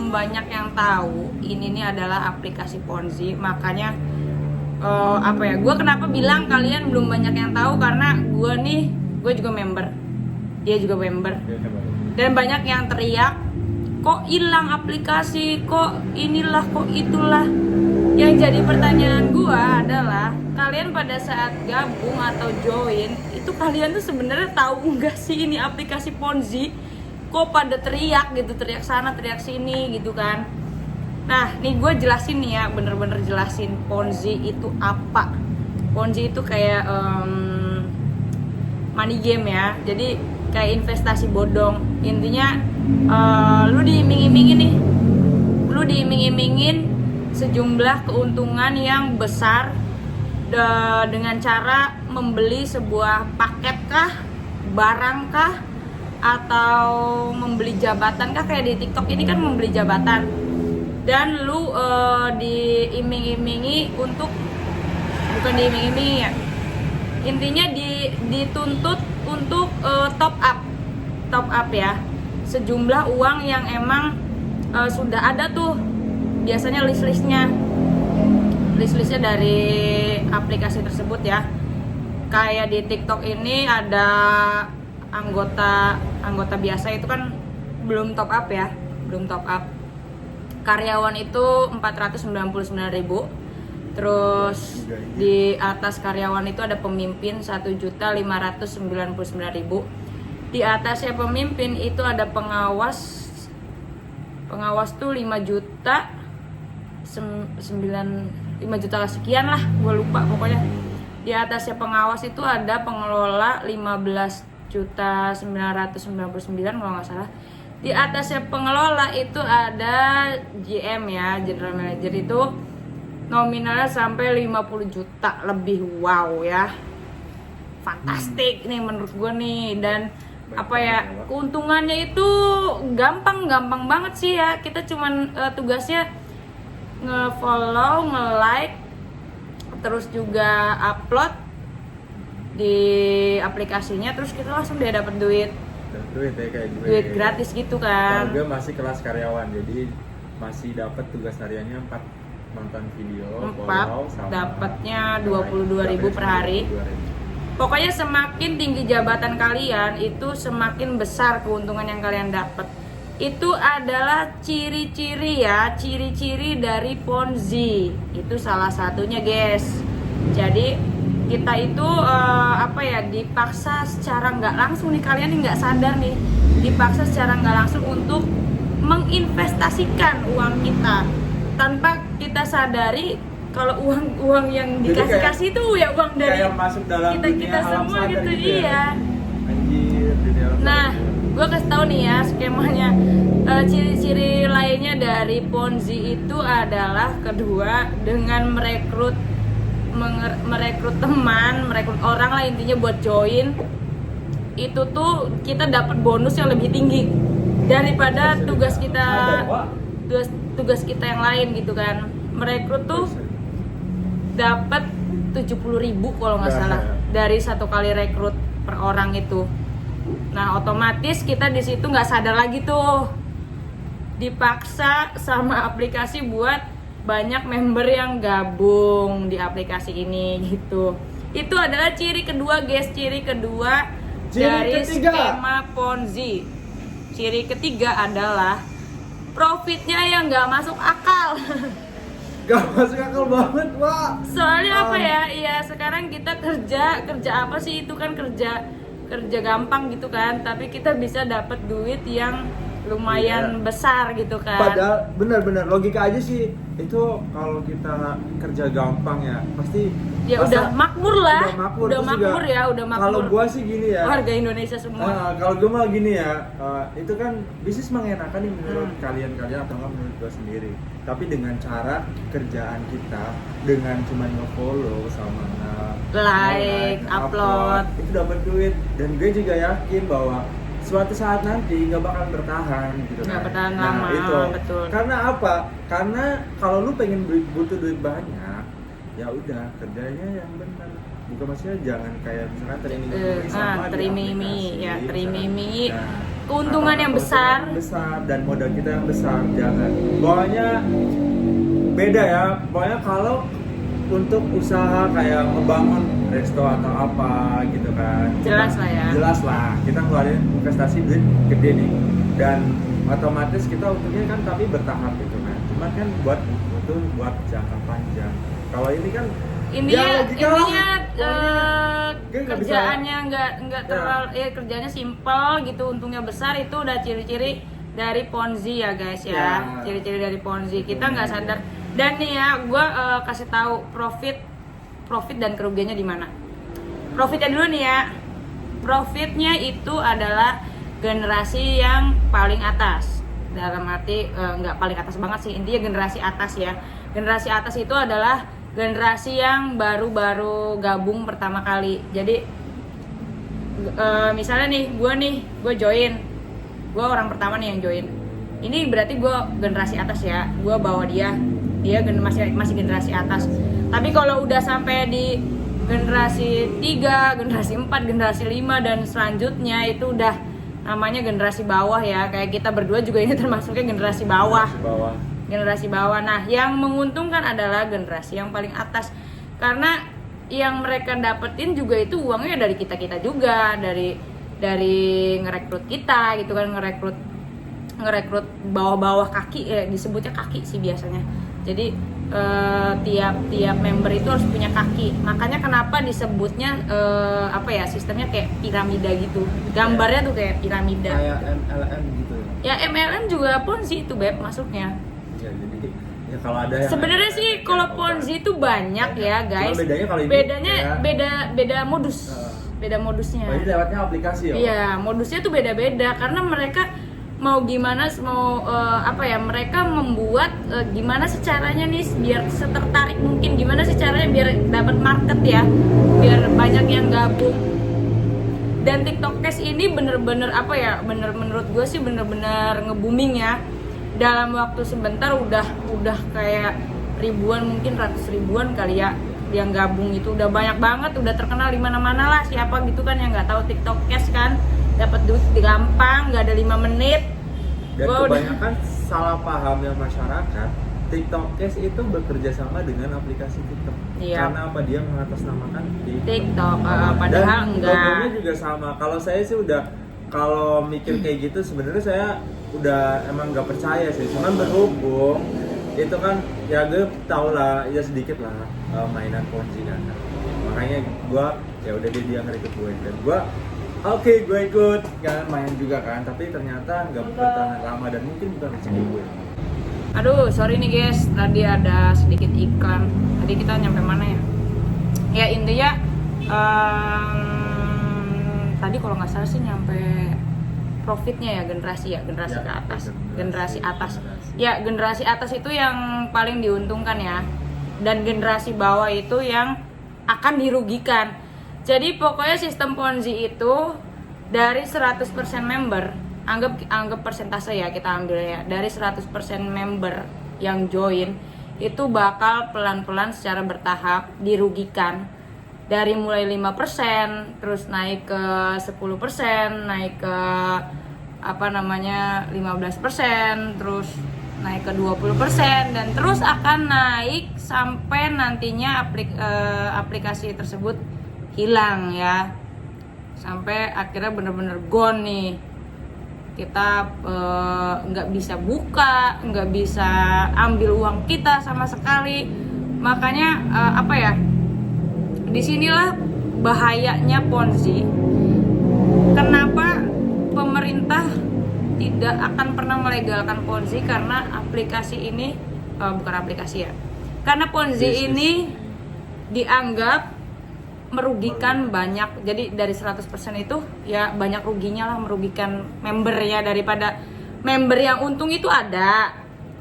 belum banyak yang tahu ini nih adalah aplikasi Ponzi. Makanya gue kenapa bilang kalian belum banyak yang tahu, karena gue juga member, dia juga member, dan banyak yang teriak kok hilang aplikasi, kok inilah, kok itulah. Yang jadi pertanyaan gue adalah, kalian pada saat gabung atau join itu kalian tuh sebenarnya tahu nggak sih ini aplikasi Ponzi? Kok pada teriak gitu, teriak sana teriak sini gitu kan. Nah nih gue jelasin nih ya, bener-bener jelasin Ponzi itu apa. Ponzi itu kayak money game ya, jadi kayak investasi bodong. Intinya lu diiming-imingin sejumlah keuntungan yang besar dengan cara membeli sebuah paket kah, barang kah, atau membeli jabatan kah. Kayak di TikTok ini kan membeli jabatan, dan lu diiming-imingi untuk, bukan diiming-imingi ya, intinya dituntut untuk top up ya, sejumlah uang yang emang sudah ada tuh biasanya list-listnya dari aplikasi tersebut ya. Kayak di TikTok ini ada anggota biasa itu kan belum top up ya, belum top up. Karyawan itu 499.000. Terus di atas karyawan itu ada pemimpin 1.599.000. Di atasnya pemimpin itu ada pengawas tuh 5 juta sekian lah, gue lupa pokoknya. Di atasnya pengawas itu ada pengelola 15.999.000 kalau nggak salah. Di atasnya pengelola itu ada GM ya, General Manager, itu nominalnya sampai 50 juta lebih. Wow ya, fantastik nih menurut gue nih. Dan keuntungannya itu gampang banget sih ya. Kita cuman tugasnya nge-follow, nge-like, terus juga upload di aplikasinya, terus kita langsung deh dapat duit ya, kayak duit gratis gitu kan. Kalau gue masih kelas karyawan, jadi masih dapat tugas hariannya 4 nonton video, 4 dapatnya 22.000 per hari. Pokoknya semakin tinggi jabatan kalian itu semakin besar keuntungan yang kalian dapat. Itu adalah ciri-ciri dari Ponzi. Itu salah satunya guys. Jadi kita itu dipaksa secara nggak langsung nih, kalian nih nggak sadar nih, dipaksa secara nggak langsung untuk menginvestasikan uang kita tanpa kita sadari kalau uang yang dikasih itu ya uang dari kita semua gitu ya. Nah, gue kasih tahu nih ya skemanya. Ciri-ciri lainnya dari Ponzi itu adalah, kedua, dengan merekrut teman, merekrut orang lah intinya buat join. Itu tuh kita dapat bonus yang lebih tinggi daripada tugas kita yang lain gitu kan. Merekrut tuh dapat 70.000 kalau nggak salah dari satu kali rekrut per orang itu. Nah otomatis kita di situ nggak sadar lagi tuh, dipaksa sama aplikasi buat banyak member yang gabung di aplikasi ini gitu. Itu adalah ciri kedua guys, ciri kedua dari skema Ponzi. Ciri ketiga adalah profitnya yang nggak masuk akal. Gak masuk akal banget, Wak. Soalnya apa ya? Iya, sekarang kita kerja apa sih, itu kan kerja gampang gitu kan, tapi kita bisa dapat duit yang lumayan besar gitu kan. Padahal benar-benar logika aja sih itu, kalau kita kerja gampang ya pasti ya udah makmur lah. Udah makmur. Kalau gua sih gini ya, warga Indonesia semua. Kalau gua mah gini ya, itu kan bisnis mengenakan nih menurut kalian atau enggak menurut gua sendiri. Tapi dengan cara kerjaan kita, dengan cuma nge-follow sama like, upload, itu dapat duit. Dan gue juga yakin bahwa suatu saat nanti nggak bakal bertahan gitu kan. Nggak bertahan lama, itu. betul. Karena apa? Karena kalau lu pengen butuh duit banyak, ya udah kerjanya yang benar. Bukan maksudnya jangan kayak misalkan teriming-iming sama teriming-iming ya, teriming-iming. Nah, keuntungan yang besar. Dan modal kita yang besar, jangan. Pokoknya beda ya. Pokoknya kalau untuk usaha kayak ngebangun resto atau apa gitu kan, Jelas lah ya. jelas lah kita ngeluarin investasi duit gede nih, dan otomatis kita untungnya kan tapi bertahap gitu kan. Cuman kan buat jangka panjang. Kalau ini kan Intinya logika lah. kerjaannya nggak terlalu kerjanya simpel gitu, untungnya besar, itu udah ciri-ciri dari Ponzi ya guys ya. Ciri-ciri dari Ponzi, kita nggak sadar. Dan nih ya, gue kasih tahu profit dan kerugiannya di mana. Profitnya dulu nih ya. Profitnya itu adalah generasi yang paling atas. Dalam arti nggak paling atas banget sih, intinya generasi atas ya. Generasi atas itu adalah generasi yang baru-baru gabung pertama kali. Jadi misalnya nih, gue join, gue orang pertama nih yang join. Ini berarti gue generasi atas ya, gue bawa dia masih generasi atas. Tapi kalau udah sampai di generasi 3, generasi 4, generasi 5 dan selanjutnya itu udah namanya generasi bawah ya. Kayak kita berdua juga ini termasuknya generasi bawah. Generasi bawah. Nah, yang menguntungkan adalah generasi yang paling atas. Karena yang mereka dapetin juga itu uangnya dari kita juga, dari ngerekrut kita gitu kan, ngerekrut bawah-bawah kaki, disebutnya kaki sih biasanya. Jadi tiap member itu harus punya kaki. Makanya kenapa disebutnya sistemnya kayak piramida gitu. Gambarnya tuh kayak piramida. Kayak MLM gitu. Ya MLM juga Ponzi itu Beb masuknya. Ya, jadi ya kalau ada yang sebenarnya sih kalau Ponzi itu banyak ya guys. Bedanya kalau ini beda modus. Beda modusnya. Oh, ini lewatnya aplikasi ya? Iya, modusnya tuh beda-beda karena mereka mau gimana, mereka membuat gimana sih caranya nih biar setertarik mungkin, gimana sih caranya biar dapat market ya, biar banyak yang gabung. Dan TikTok Cash ini bener-bener menurut gue sih bener-bener nge-booming ya. Dalam waktu sebentar udah kayak ribuan, mungkin ratus ribuan kali ya yang gabung. Itu udah banyak banget, udah terkenal di mana-mana lah. Siapa gitu kan yang nggak tahu TikTok Cash kan, dapat duit gampang, nggak ada 5 menit. Dan kebanyakan salah paham yang masyarakat, TikTok Cash itu bekerja sama dengan aplikasi TikTok. Iya. Karena apa, dia mengatasnamakan TikTok, padahal dan enggak. logonya juga sama. Kalau saya sih kalau mikir kayak gitu sebenarnya saya udah emang nggak percaya sih. Cuman berhubung itu kan ya gue tau lah ya sedikit lah mainan Ponzi kan. Makanya gue ya udah dia ngerekrut gue dan gue gue ikut kan, main juga kan, tapi ternyata nggak bertahan lama dan mungkin bukan rezeki gue. Aduh, sorry nih guys, tadi ada sedikit iklan. Tadi kita nyampe mana ya? Ya intinya tadi kalau nggak salah sih nyampe profitnya ya, generasi ke atas. Generasi atas. Ya, generasi atas itu yang paling diuntungkan ya. Dan generasi bawah itu yang akan dirugikan. Jadi pokoknya sistem Ponzi itu dari 100% member, anggap persentase ya kita ambil ya. Dari 100% member yang join itu bakal pelan-pelan secara bertahap dirugikan. Dari mulai 5%, terus naik ke 10%, naik ke 15%, terus naik ke 20% dan terus akan naik sampai nantinya aplikasi tersebut hilang ya, sampai akhirnya bener-bener gone nih, kita nggak bisa buka, nggak bisa ambil uang kita sama sekali. Makanya disinilah bahayanya Ponzi. Kenapa pemerintah tidak akan pernah melegalkan Ponzi? Karena aplikasi ini karena Ponzi ini dianggap merugikan banyak. Jadi dari 100% itu ya banyak ruginya lah, merugikan membernya. Daripada member yang untung itu ada,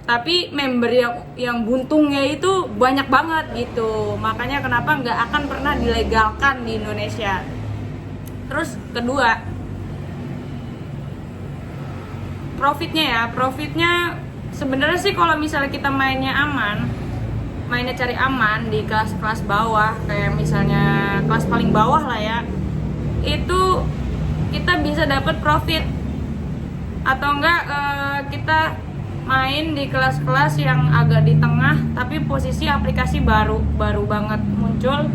tapi member yang buntungnya itu banyak banget gitu. Makanya kenapa nggak akan pernah dilegalkan di Indonesia. Terus kedua, profitnya sebenarnya sih kalau misalnya kita mainnya cari aman di kelas-kelas bawah, kayak misalnya kelas paling bawah lah ya, itu kita bisa dapat profit atau enggak kita main di kelas-kelas yang agak di tengah tapi posisi aplikasi baru banget muncul,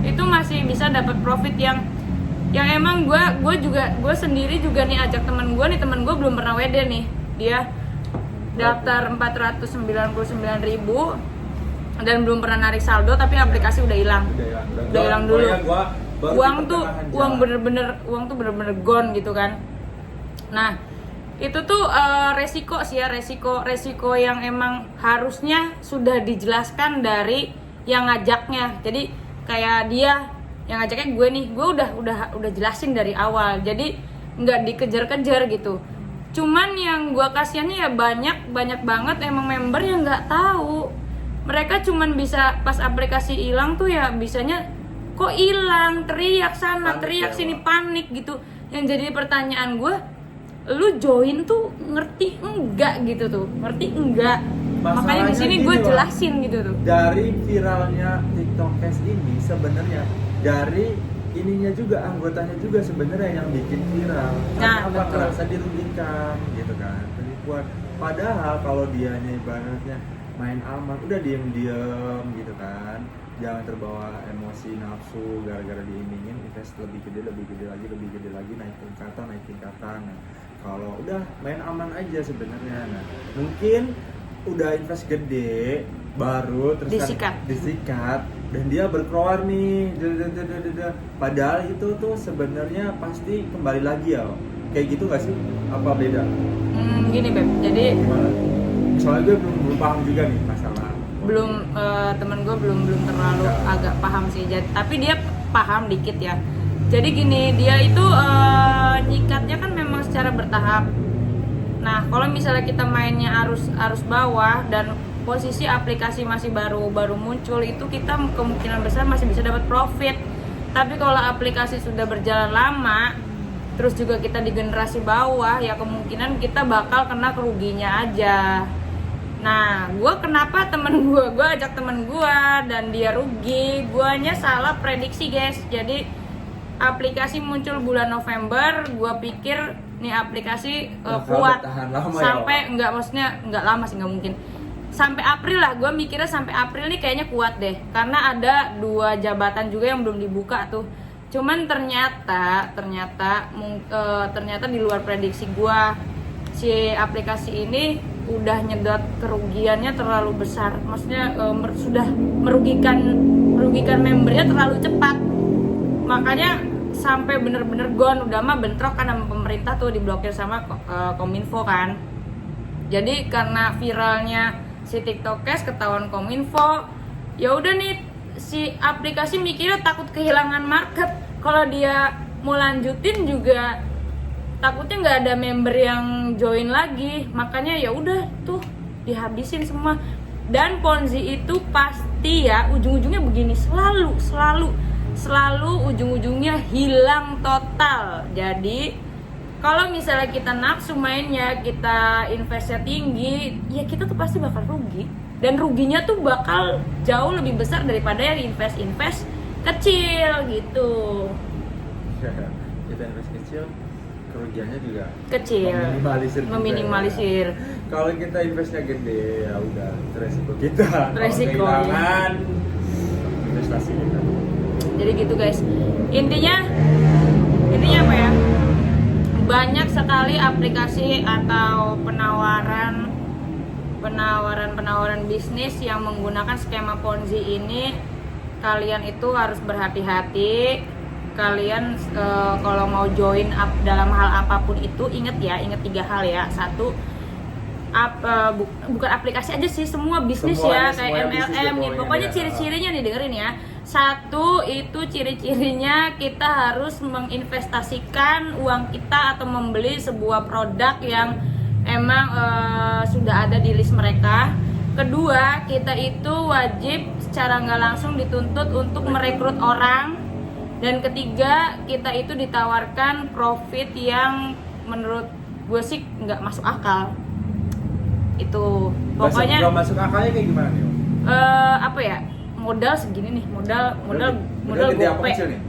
itu masih bisa dapat profit yang emang gue sendiri juga nih ajak temen gue belum pernah WD nih, dia daftar 499.000 dan belum pernah narik saldo tapi aplikasi udah hilang dulu. Uang tuh bener-bener gone gitu kan. Nah itu tuh resiko yang emang harusnya sudah dijelaskan dari yang ngajaknya. Jadi kayak dia yang ngajaknya gue udah jelasin dari awal, jadi nggak dikejar-kejar gitu. Cuman yang gue kasihannya ya banyak banget emang member yang nggak tahu. Mereka cuman bisa pas aplikasi hilang tuh ya bisanya kok hilang, teriak sana, teriak sini, panik gitu. Yang jadi pertanyaan gue, lu join tuh ngerti enggak gitu tuh, ngerti enggak? Makanya di sini gue jelasin gitu tuh. Dari viralnya TikTok Cash ini sebenarnya dari ininya juga, anggotanya juga sebenarnya yang bikin viral. Nah, apa ngerasa dirugikan gitu kan, penipuan. Padahal kalau dianya ibaratnya main aman, udah diem gitu kan, jangan terbawa emosi nafsu gara-gara diimingin invest lebih gede lagi, naik tingkatan. Nah, kalau udah main aman aja sebenarnya. Nah, mungkin udah invest gede baru terus disikat dan dia berkeluar nih, padahal itu tuh sebenarnya pasti kembali lagi ya. Kayak gitu nggak sih? Apa beda? Gini Beb, jadi gimana? Soalnya gue belum paham juga nih masalah. Temen gue belum terlalu agak paham sih, tapi dia paham dikit ya. Jadi gini, dia itu nyikatnya kan memang secara bertahap. Nah, kalau misalnya kita mainnya arus bawah dan posisi aplikasi masih baru muncul, itu kita kemungkinan besar masih bisa dapat profit. Tapi kalau aplikasi sudah berjalan lama, terus juga kita di generasi bawah, ya kemungkinan kita bakal kena keruginya aja. Nah, kenapa gue ajak temen gue dan dia rugi, guanya salah prediksi guys. Jadi aplikasi muncul bulan November, gue pikir nih aplikasi kuat sampai nggak lama sih, nggak mungkin sampai April lah. Gue mikirnya sampai April nih kayaknya kuat deh, karena ada 2 jabatan juga yang belum dibuka tuh. Cuman ternyata di luar prediksi gue, si aplikasi ini udah nyedot kerugiannya terlalu besar. Maksudnya sudah merugikan membernya terlalu cepat. Makanya sampai bener-bener gone, udah mah bentrok kan sama pemerintah tuh, diblokir sama Kominfo kan. Jadi karena viralnya si TikTok Cash ketahuan Kominfo, ya udah nih si aplikasi mikirnya takut kehilangan market. Kalau dia mau lanjutin juga takutnya nggak ada member yang join lagi, makanya ya udah tuh dihabisin semua. Dan Ponzi itu pasti ya ujung-ujungnya begini, selalu ujung-ujungnya hilang total. Jadi kalau misalnya kita nafsu mainnya, kita investnya tinggi, ya kita tuh pasti bakal rugi. Dan ruginya tuh bakal jauh lebih besar daripada yang invest kecil gitu. Kita invest kecil, kerugiannya juga kecil, meminimalisir. Kalau kita investnya gede, ya udah itu resiko kita. Resiko kehilangan investasi kita. Jadi gitu guys. Intinya apa ya? Banyak sekali aplikasi atau penawaran bisnis yang menggunakan skema Ponzi ini. Kalian itu harus berhati-hati. Kalian kalau mau join up dalam hal apapun itu, ingat 3 hal ya. 1, bukan aplikasi aja sih, semua bisnis ya, kayak MLM nih. Pokoknya ciri-cirinya nih, dengerin ya. 1, itu ciri-cirinya kita harus menginvestasikan uang kita atau membeli sebuah produk yang emang sudah ada di list mereka. Kedua, kita itu wajib secara nggak langsung dituntut untuk merekrut orang. Dan ketiga, kita itu ditawarkan profit yang menurut gue sih nggak masuk akal. Itu pokoknya nggak masuk akalnya kayak gimana nih? Apa ya, modal segini nih, modal gede apa gope. kecil nih?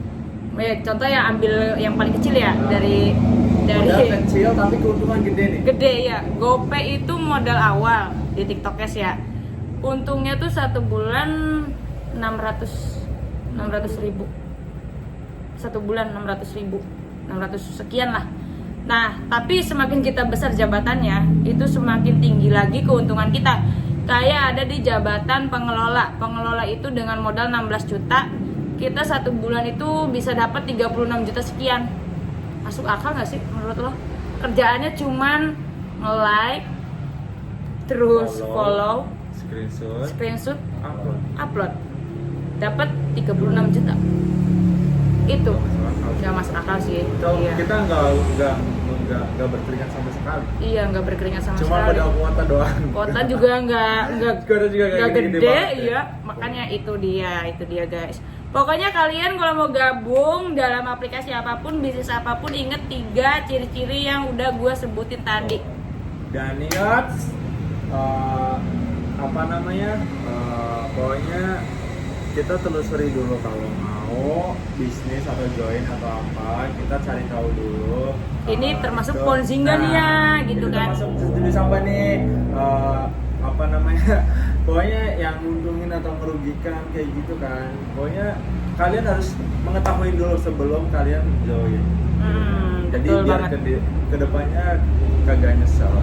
Ya, contoh yang ambil yang paling kecil ya, dari Modal kecil tapi keuntungan gede nih. Gede ya. GoPay itu modal awal di TikTok Cash ya. Untungnya tuh 1 bulan 600 ribu. 1 bulan 600 ribu, 600 sekian lah. Nah, tapi semakin kita besar jabatannya, itu semakin tinggi lagi keuntungan kita. Kayak ada di jabatan pengelola. Pengelola itu dengan modal 16 juta, kita 1 bulan itu bisa dapat 36 juta sekian. Masuk akal gak sih menurut lo? Kerjaannya cuman nge-like, terus follow, screenshot, upload. Dapat 36 juta. Itu nggak masuk akal sih. Iya. Kita nggak berkeringat sama sekali. Iya, nggak berkeringat sama Cuma sekali. modal kuota doang. Kuota juga nggak gede gede, iya. Makanya itu dia guys. Pokoknya kalian kalau mau gabung dalam aplikasi apapun, bisnis apapun, inget 3 ciri-ciri yang udah gue sebutin tadi. Dan ingat pokoknya kita telusuri dulu kalau mau bisnis atau join atau apa, kita cari tahu dulu. Ini termasuk Ponzi nggak nih ya, gitu ini kan? Termasuk jenis apa nih? Pokoknya yang nguntungin atau merugikan kayak gitu kan. Pokoknya kalian harus mengetahui dulu sebelum kalian join. Jadi Betul biar banget. kedepannya kagak nyesel.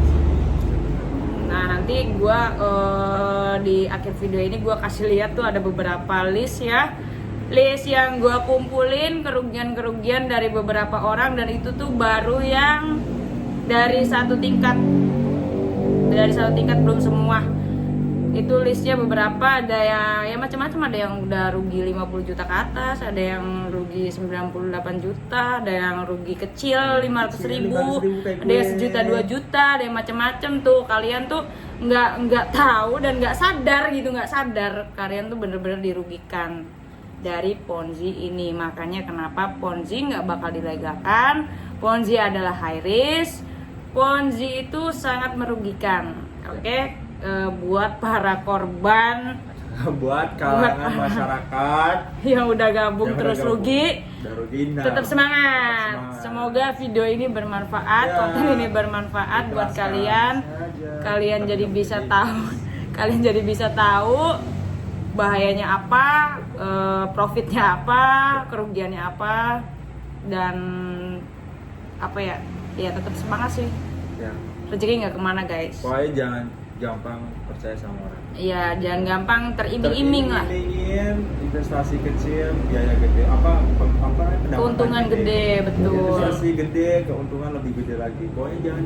Nah, nanti gue di akhir video ini gue kasih lihat tuh ada beberapa list ya. List yang gue kumpulin kerugian-kerugian dari beberapa orang, dan itu tuh baru yang dari satu tingkat. Dari satu tingkat, belum semua. Itu listnya beberapa, ada yang ya macam-macam, ada yang udah rugi 50 juta ke atas, ada yang rugi 98 juta, ada yang rugi kecil 500 ribu, ada yang 1 juta 2 juta, ada yang macam-macam tuh. Kalian tuh nggak tahu dan nggak sadar kalian tuh bener-bener dirugikan dari Ponzi ini. Makanya kenapa Ponzi nggak bakal dilegalkan. Ponzi adalah high risk. Ponzi itu sangat merugikan. Oke? Buat para korban, buat kalangan masyarakat yang udah gabung terus rugi, tetap semangat. Semangat. Semoga video ini bermanfaat, konten ini bermanfaat buat kalian. Kalian jadi bisa tahu, bahayanya apa, profitnya apa, kerugiannya apa, dan apa ya? Ya tetap semangat sih. Ya. Rezeki nggak kemana guys. Pokoknya jangan gampang percaya sama orang. Iya, jangan gampang teriming-iming lah. Teriming-imingin, investasi kecil, biaya gede, pendapatan Keuntungan gede, betul. Investasi gede, keuntungan lebih gede lagi. Pokoknya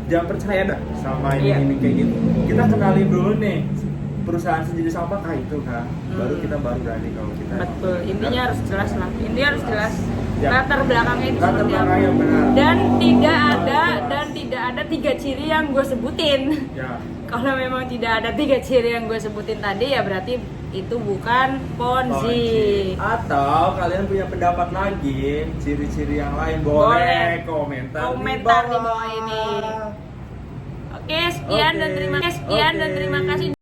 jangan percaya dah sama ini kayak gitu. Kita kenalin dulu nih perusahaan sejenis apakah itu kan, baru kita berani kalau kita. Betul, intinya harus jelas lah. Intinya harus jelas. Ya. Latar belakangnya itu seperti apa. Benar. Dan tidak ada 3 ciri yang gue sebutin. Ya. Kalau memang tidak ada 3 ciri yang gue sebutin tadi, ya berarti itu bukan Ponzi. Atau kalian punya pendapat lagi, ciri-ciri yang lain, boleh komentar di bawah ini. Oke, sekian dan terima kasih.